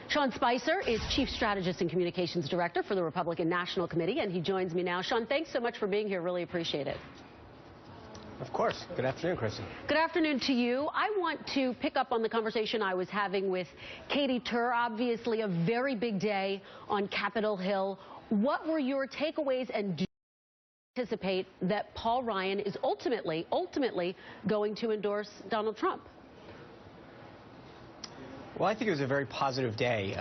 Sean Spicer is Chief Strategist and Communications Director for the Republican National Committee, and he joins me now. Sean, thanks so much for being here. Really appreciate it. Of course. Good afternoon, Kristen. Good afternoon to you. I want to pick up on the conversation I was having with Katie Tur. Obviously, a very big day on Capitol Hill. What were your takeaways, and do you anticipate that Paul Ryan is ultimately going to endorse Donald Trump? Well, I think it was a very positive day.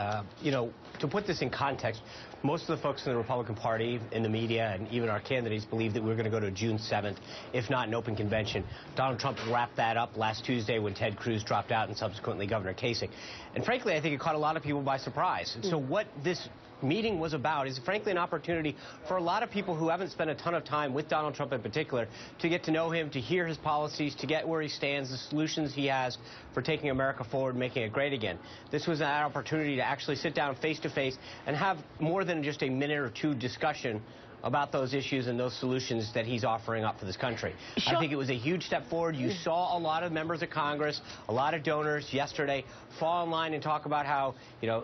To put this in context, most of the folks in the Republican Party, in the media, and even our candidates believe that we're going to go to June 7th, if not an open convention. Donald Trump wrapped that up last Tuesday when Ted Cruz dropped out and subsequently Governor Kasich. And frankly, I think it caught a lot of people by surprise. And so what this meeting was about is frankly an opportunity for a lot of people who haven't spent a ton of time with Donald Trump in particular to get to know him, to hear his policies, to get where he stands, the solutions he has for taking America forward, making it great again. This was an opportunity to actually sit down face to face and have more than just a minute or two discussion about those issues and those solutions that he's offering up for this country. I think it was a huge step forward. You saw a lot of members of Congress, a lot of donors yesterday fall in line and talk about how,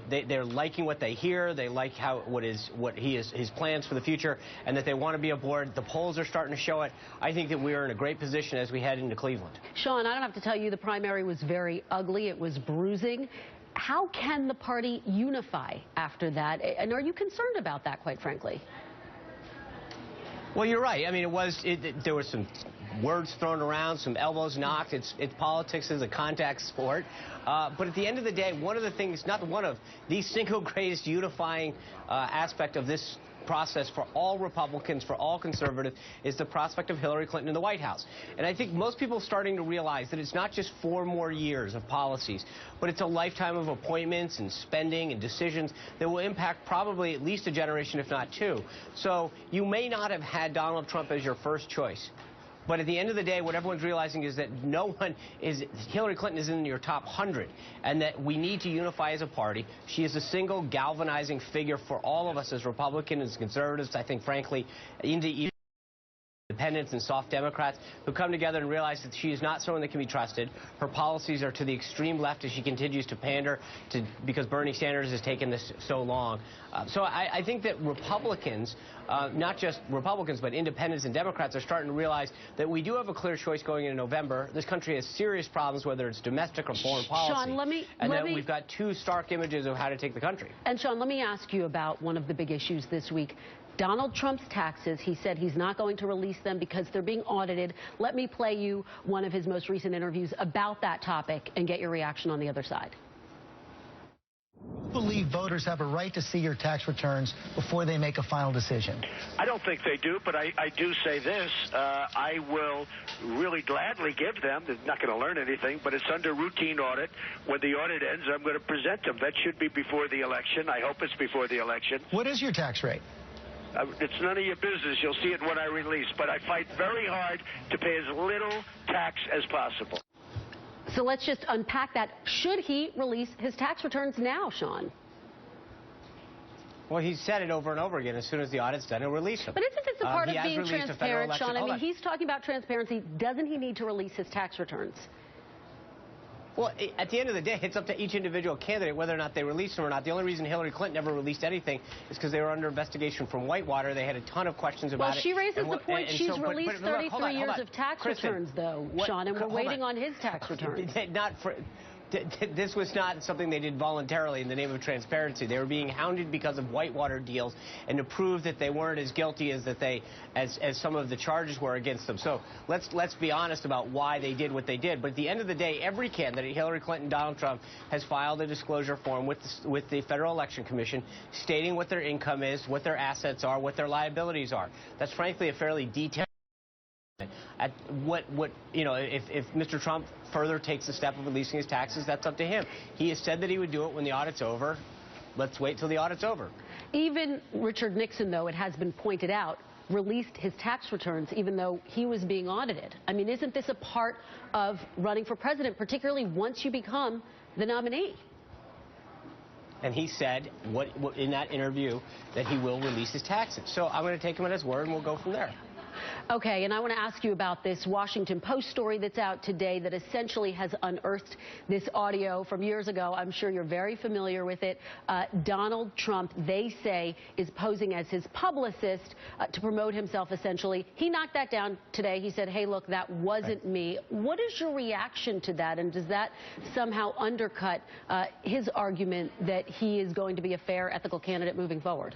they're liking what they hear, they like his plans for the future, and that they want to be aboard. The polls are starting to show it. I think that we are in a great position as we head into Cleveland. Sean, I don't have to tell you the primary was very ugly. It was bruising. How can the party unify after that? And are you concerned about that, quite frankly? Well, you're right. I mean, there were some words thrown around, some elbows knocked. It's politics is a contact sport. But at the end of the day, one of the things, not one of, the single greatest unifying aspect of this process for all Republicans, for all conservatives, is the prospect of Hillary Clinton in the White House. And I think most people are starting to realize that it's not just 4 more years of policies, but it's a lifetime of appointments and spending and decisions that will impact probably at least a generation, if not 2. So you may not have had Donald Trump as your first choice. But at the end of the day, what everyone's realizing is that Hillary Clinton is in your top 100, and that we need to unify as a party. She is a single galvanizing figure for all of us as Republicans, as conservatives, I think, frankly, independents and soft Democrats who come together and realize that she is not someone that can be trusted. Her policies are to the extreme left as she continues to pander because Bernie Sanders has taken this so long. So I think that Republicans, not just Republicans, but independents and Democrats are starting to realize that we do have a clear choice going into November. This country has serious problems, whether it's domestic or foreign policy. Sean, we've got 2 stark images of how to take the country. And Sean, let me ask you about one of the big issues this week. Donald Trump's taxes. He said he's not going to release them because they're being audited. Let me play you one of his most recent interviews about that topic and get your reaction on the other side. I believe voters have a right to see your tax returns before they make a final decision. I don't think they do, but I do say this. I will really gladly give them. They're not going to learn anything, but it's under routine audit. When the audit ends, I'm going to present them. That should be before the election. I hope it's before the election. What is your tax rate? It's none of your business. You'll see it when I release. But I fight very hard to pay as little tax as possible. So let's just unpack that. Should he release his tax returns now, Sean? Well, he's said it over and over again. As soon as the audit's done, he'll release them. But isn't this a part of being transparent, Sean? I mean, he's talking about transparency. Doesn't he need to release his tax returns? Well, at the end of the day, it's up to each individual candidate whether or not they release them or not. The only reason Hillary Clinton never released anything is because they were under investigation from Whitewater. They had a ton of questions about it. Well, she raises the point she's released 33 years of tax returns, though, Sean, and we're waiting on his tax returns. This was not something they did voluntarily in the name of transparency. They were being hounded because of Whitewater deals and to prove that they weren't as guilty as some of the charges were against them. So let's be honest about why they did what they did. But at the end of the day, every candidate, Hillary Clinton, Donald Trump, has filed a disclosure form with the Federal Election Commission stating what their income is, what their assets are, what their liabilities are. That's frankly a fairly detailed. If Mr. Trump further takes the step of releasing his taxes, that's up to him. He has said that he would do it when the audit's over. Let's wait till the audit's over. Even Richard Nixon, though, it has been pointed out, released his tax returns even though he was being audited. I mean, isn't this a part of running for president, particularly once you become the nominee? And he said in that interview that he will release his taxes. So I'm going to take him at his word and we'll go from there. Okay, and I want to ask you about this Washington Post story that's out today that essentially has unearthed this audio from years ago. I'm sure you're very familiar with it. Donald Trump, they say, is posing as his publicist to promote himself, essentially. He knocked that down today. He said, hey, look, that wasn't me. What is your reaction to that, and does that somehow undercut his argument that he is going to be a fair, ethical candidate moving forward?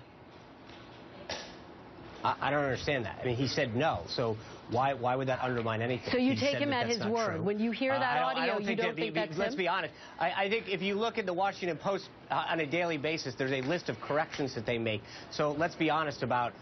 I don't understand that. I mean, he said no, so why would that undermine anything? So you take him at his word. When you hear that audio, you don't think that's him? Let's be honest. I think if you look at the Washington Post on a daily basis, there's a list of corrections that they make. So let's be honest about,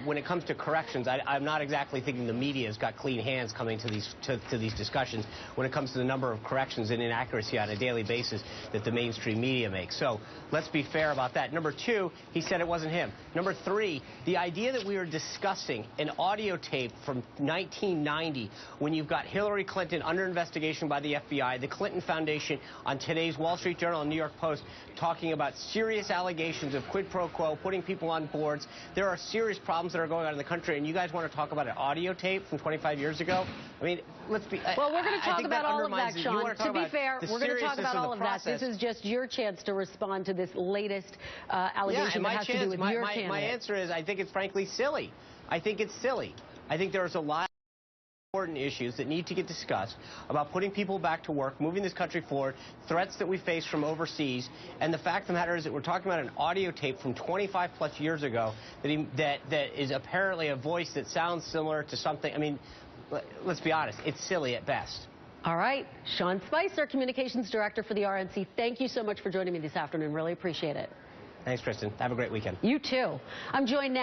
when it comes to corrections, I'm not exactly thinking the media has got clean hands coming to these discussions when it comes to the number of corrections and inaccuracy on a daily basis that the mainstream media makes. So let's be fair about that. Number two, he said it wasn't him. Number three, the idea that we are discussing an audio tape from 1990 when you've got Hillary Clinton under investigation by the FBI, the Clinton Foundation on today's Wall Street Journal and New York Post talking about serious allegations of quid pro quo, putting people on boards. There are serious problems that are going on in the country, and you guys want to talk about an audio tape from 25 years ago? I mean, let's be... Well, we're going to talk about all of that, Sean. To be fair, we're going to talk about all of that. This is just your chance to respond to this latest allegation that has to do with your candidate. My answer is I think it's frankly silly. I think it's silly. I think there's a lot of important issues that need to get discussed about putting people back to work, moving this country forward, threats that we face from overseas, and the fact of the matter is that we're talking about an audio tape from 25-plus years ago that is apparently a voice that sounds similar to something. I mean, let's be honest, it's silly at best. All right. Sean Spicer, Communications Director for the RNC, thank you so much for joining me this afternoon. Really appreciate it. Thanks, Kristen. Have a great weekend. You too. I'm joined now